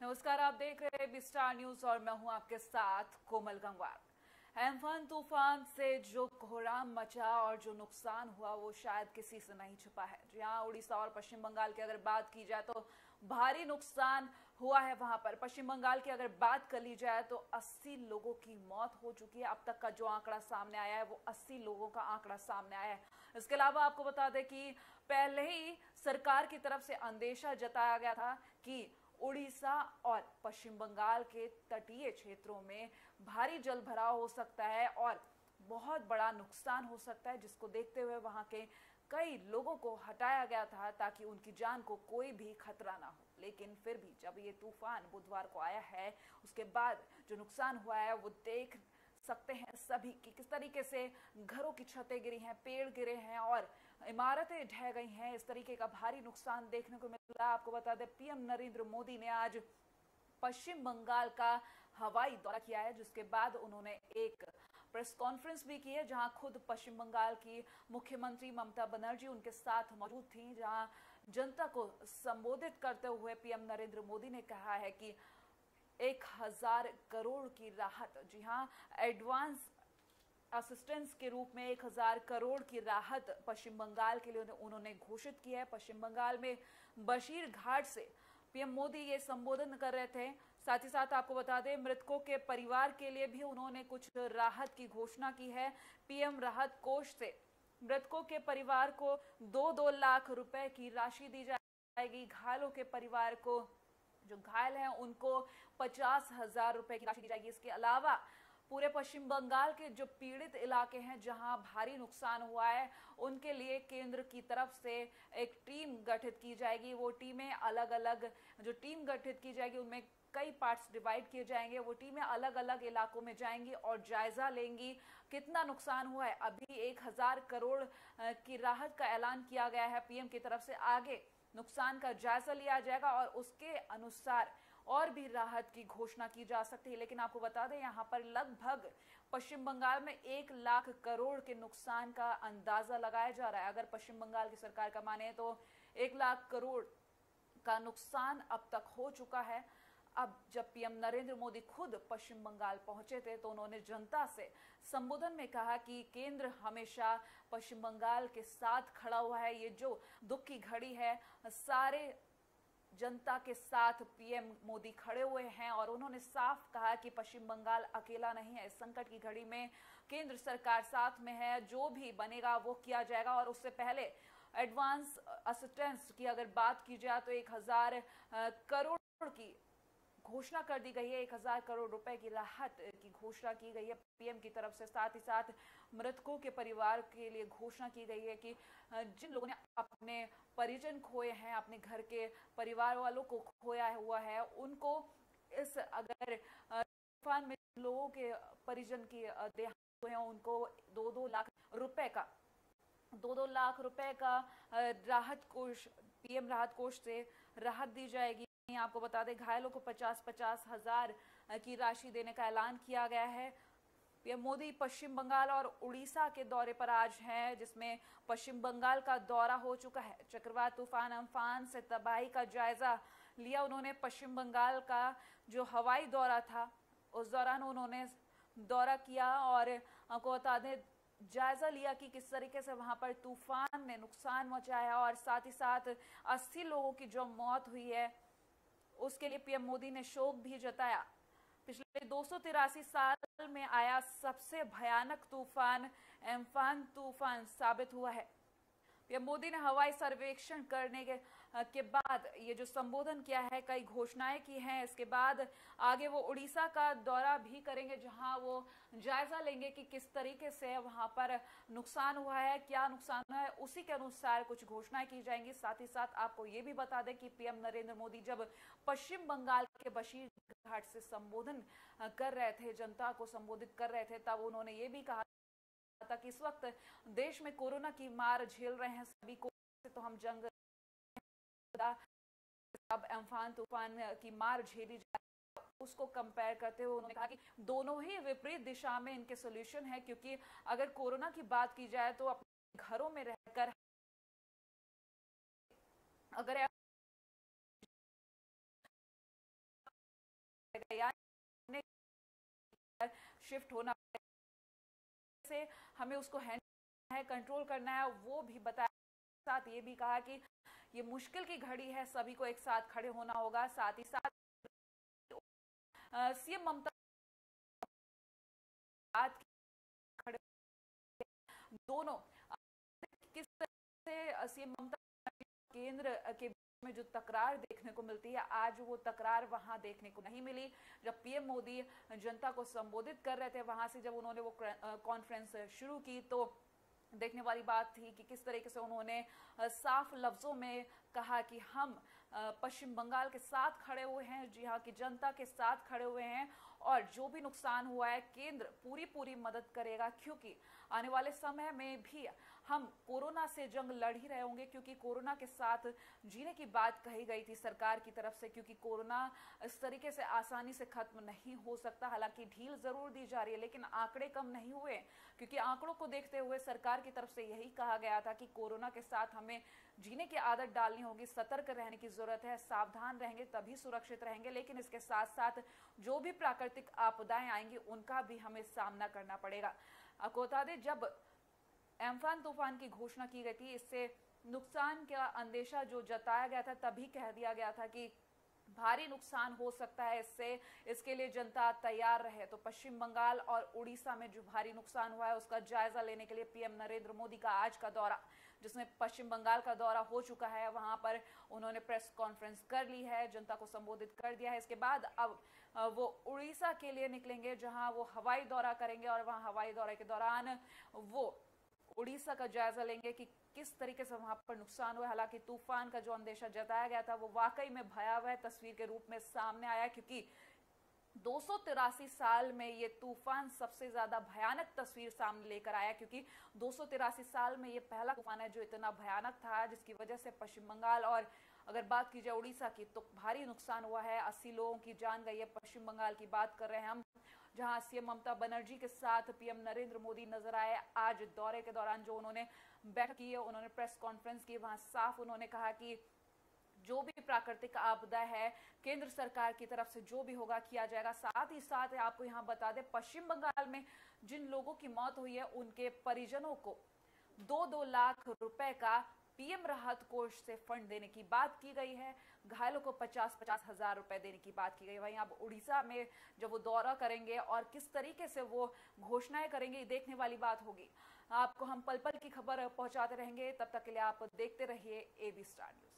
नमस्कार, आप देख रहे हैं बिस्टार न्यूज और मैं हूं आपके साथ कोमल गंगवार। एम्फन तूफान से जो कोहराम मचा और जो नुकसान हुआ वो शायद किसी से नहीं छुपा है। जहां उड़ीसा और पश्चिम बंगाल की अगर बात की जाए तो भारी नुकसान हुआ है। वहां पर पश्चिम बंगाल की अगर बात कर ली जाए तो 80 लोगों की मौत हो चुकी है। अब तक का जो आंकड़ा सामने आया है वो 80 लोगों का आंकड़ा सामने आया है। इसके अलावा आपको बता दें कि पहले ही सरकार की तरफ से अंदेशा जताया गया था कि उड़ीसा और पश्चिम बंगाल के तटीय क्षेत्रों में भारी जल भराव हो सकता है और बहुत बड़ा नुकसान हो सकता है, जिसको देखते हुए वहां के कई लोगों को हटाया गया था ताकि उनकी जान को कोई भी खतरा ना हो। लेकिन फिर भी जब ये तूफान बुधवार को आया है उसके बाद जो नुकसान हुआ है वो देख सकते हैं सभी कि किस तरीके से घरों की छतें गिरी हैं, पेड़ गिरे हैं और इमारतें ढह गई हैं। इस तरीके का भारी नुकसान देखने को मिला। आपको बता दें पीएम नरेंद्र मोदी ने आज पश्चिम बंगाल का हवाई दौरा किया है, जिसके बाद उन्होंने एक प्रेस कॉन्फ्रेंस भी की है जहां खुद पश्चिम बंगाल की मुख्यमंत्री ममता बनर्जी उनके साथ मौजूद थी। जहां जनता को संबोधित करते हुए पीएम नरेंद्र मोदी ने कहा है कि 1000 करोड़ की राहत, जी हां, एडवांस असिस्टेंस के रूप में 1000 करोड़ की राहत पश्चिम बंगाल के लिए उन्होंने घोषित की है। पश्चिम बंगाल में बशीर घाट से पीएम मोदी ये संबोधन कर रहे थे। साथ ही साथ आपको बता दें मृतकों के परिवार के लिए भी उन्होंने कुछ राहत की घोषणा की है। पीएम राहत कोष से मृतकों के परिवार को 2-2 लाख रुपए की राशि दी जाएगी। घायलों के परिवार को, जो घायल हैं, उनको 50,000 रुपए की राशि दी जाएगी। इसके अलावा पूरे पश्चिम बंगाल के जो पीड़ित इलाके हैं जहां भारी नुकसान हुआ है उनके लिए केंद्र की तरफ से एक टीम गठित की जाएगी। वो टीमें अलग अलग, जो टीम गठित की जाएगी उनमें कई पार्ट्स डिवाइड किए जाएंगे। वो टीमें अलग अलग इलाकों में जाएंगी और जायजा लेंगी कितना नुकसान हुआ है। अभी 1000 करोड़ की राहत का ऐलान किया गया है पीएम की तरफ से। आगे नुकसान का जायजा लिया जाएगा और उसके अनुसार और भी राहत की घोषणा की जा सकती है। लेकिन आपको बता दें यहाँ पर लगभग पश्चिम बंगाल में 1 लाख करोड़ के नुकसान का अंदाजा लगाया जा रहा है। अगर पश्चिम बंगाल की सरकार का माने तो 1 लाख करोड़ का नुकसान अब तक हो चुका है। अब जब पीएम नरेंद्र मोदी खुद पश्चिम बंगाल पहुंचे थे तो उन्होंने जनता से संबोधन में कहा कि केंद्र हमेशा पश्चिम बंगाल के साथ खड़ा हुआ है। ये जो दुख की घड़ी है, सारे जनता के साथ पीएम मोदी खड़े हुए हैं और उन्होंने साफ कहा कि पश्चिम बंगाल अकेला नहीं है। इस संकट की घड़ी में केंद्र सरकार साथ में है, जो भी बनेगा वो किया जाएगा। और उससे पहले एडवांस असिस्टेंस की अगर बात की जाए तो 1000 करोड़ की घोषणा कर दी गई है। 1000 करोड़ रुपए की राहत की घोषणा की गई है पीएम की तरफ से। साथ ही साथ मृतकों के परिवार के लिए घोषणा की गई है कि जिन लोगों ने अपने परिजन खोए हैं, अपने घर के परिवार वालों को खोया हुआ है, उनको इस अगर तूफान में लोगों के परिजन की देहांत हुए हैं उनको 2-2 लाख रुपए का 2-2 लाख रुपए का राहत कोष, पीएम राहत कोष से राहत दी जाएगी। आपको बता दें घायलों को 50-50 हजार की राशि देने का ऐलान किया गया है। पीएम मोदी पश्चिम बंगाल और उड़ीसा के दौरे पर आज हैं, जिसमें पश्चिम बंगाल का दौरा हो चुका है। चक्रवात तूफान अम्फान से तबाही का जायजा लिया उन्होंने। पश्चिम बंगाल का जो हवाई दौरा था उस दौरान उन्होंने दौरा किया और आपको बता दें जायजा लिया कि किस तरीके से वहां पर तूफान ने नुकसान मचाया और साथ ही साथ 80 लोगों की जो मौत हुई है उसके लिए पीएम मोदी ने शोक भी जताया। पिछले 283 साल में आया सबसे भयानक तूफान एम्फान तूफान साबित हुआ है। पीएम मोदी ने हवाई सर्वेक्षण करने के बाद ये जो संबोधन किया है, कई घोषणाएं की हैं। इसके बाद आगे वो उड़ीसा का दौरा भी करेंगे जहां वो जायजा लेंगे कि किस तरीके से वहां पर नुकसान हुआ है, क्या नुकसान हुआ है, उसी के अनुसार कुछ घोषणाएं की जाएंगी। साथ ही साथ आपको ये भी बता दें कि पीएम नरेंद्र मोदी जब पश्चिम बंगाल के बशीर घाट से संबोधन कर रहे थे, जनता को संबोधित कर रहे थे, तब उन्होंने ये भी कहा था कि इस वक्त देश में कोरोना की मार झेल रहे हैं सभी को, तो हम जंग अब अम्फान तूफान की मार झेली जाए उसको कंपेयर करते हुए उन्होंने कहा कि दोनों ही विपरीत दिशा में इनके सॉल्यूशन है। क्योंकि अगर कोरोना की बात की जाए तो अपने घरों में रहकर अगर शिफ्ट होना से हमें उसको हैंडल है, कंट्रोल करना है, वो भी बताया। साथ ये भी कहा कि ये मुश्किल की घड़ी है, सभी को एक साथ खड़े होना होगा। साथ ही साथ सीएम ममता बात खड़े दोनों किस तरह से सीएम ममता केंद्र के में जो तकरार देखने को मिलती है, आज वो तकरार वहां देखने को नहीं मिली। जब पीएम मोदी जनता को संबोधित कर रहे थे, वहां से जब उन्होंने वो कॉन्फ्रेंस शुरू की, तो देखने वाली बात थी कि किस तरीके से उन्होंने साफ लफ्जों में कहा कि हम पश्चिम बंगाल के साथ खड़े हुए हैं, जी हाँ, की जनता के साथ खड़े हुए हैं, और जो भी नुकसान हुआ है केंद्र पूरी मदद करेगा, क्योंकि आने वाले समय में भी हम कोरोना से जंग लड़ ही रहे होंगे, क्योंकि कोरोना के साथ जीने की बात कही गई थी सरकार की तरफ से, क्योंकि कोरोना इस तरीके से आसानी से खत्म नहीं हो सकता। हालांकि ढील जरूर दी जा रही है, लेकिन आंकड़े कम नहीं हुए, क्योंकि आंकड़ों को देखते हुए सरकार की तरफ से यही कहा गया था कि कोरोना के साथ हमें जीने की आदत डालनी होगी, सतर्क रहने की जरूरत है, सावधान रहेंगे तभी सुरक्षित रहेंगे। लेकिन इसके साथ साथ जो भी प्राकृतिक आपदाएं आएंगी उनका भी हमें सामना करना पड़ेगा। आपको बता दें, जब एम्फान तूफान की घोषणा की गई थी, इससे नुकसान का अंदेशा जो जताया गया था, तभी कह दिया गया था कि भारी नुकसान हो सकता है, इसके लिए जनता तैयार रहे। तो पश्चिम बंगाल और उड़ीसा में जो भारी नुकसान हुआ है उसका जायजा लेने के लिए पीएम नरेंद्र मोदी का आज का दौरा, जिसमें पश्चिम बंगाल का दौरा हो चुका है, वहां पर उन्होंने प्रेस कॉन्फ्रेंस कर ली है, जनता को संबोधित कर दिया है। इसके बाद अब वो उड़ीसा के लिए निकलेंगे, जहां वो हवाई दौरा करेंगे, और वहां हवाई दौरे के दौरान वो उड़ीसा का जायजा लेंगे कि किस तरीके से वहां पर नुकसान हुआ। हालांकि तूफान का जो अंदेशा जताया गया था वो वाकई में भयावह तस्वीर के रूप में सामने आया, क्योंकि 283 साल में ये तूफान सबसे ज्यादा भयानक तस्वीर सामने लेकर आया, क्योंकि 283 साल में ये पहला तूफान है जो इतना भयानक था, जिसकी वजह से पश्चिम बंगाल और अगर बात की जाए उड़ीसा की तो भारी नुकसान हुआ है। 80 लोगों की जान गई है। पश्चिम बंगाल की बात कर रहे हैं हम, जहां सीएम ममता बनर्जी के साथ पीएम नरेंद्र मोदी नजर आए। आज दौरे के दौरान जो उन्होंने बैठक की है, उन्होंने प्रेस कॉन्फ्रेंस की, वहां साफ उन्होंने कहा कि जो भी प्राकृतिक आपदा है केंद्र सरकार की तरफ से जो भी होगा किया जाएगा। साथ ही साथ आपको यहां बता दें, पश्चिम बंगाल में जिन लोगों की मौत हुई है उनके परिजनों को 2-2 लाख रुपए का पीएम राहत कोष से फंड देने की बात की गई है। घायलों को 50-50 हजार रुपए देने की बात की गई। वहीं अब उड़ीसा में जब वो दौरा करेंगे और किस तरीके से वो घोषणाएं करेंगे, देखने वाली बात होगी। आपको हम पल पल की खबर पहुंचाते रहेंगे, तब तक के लिए आप देखते रहिए AB स्टार न्यूज।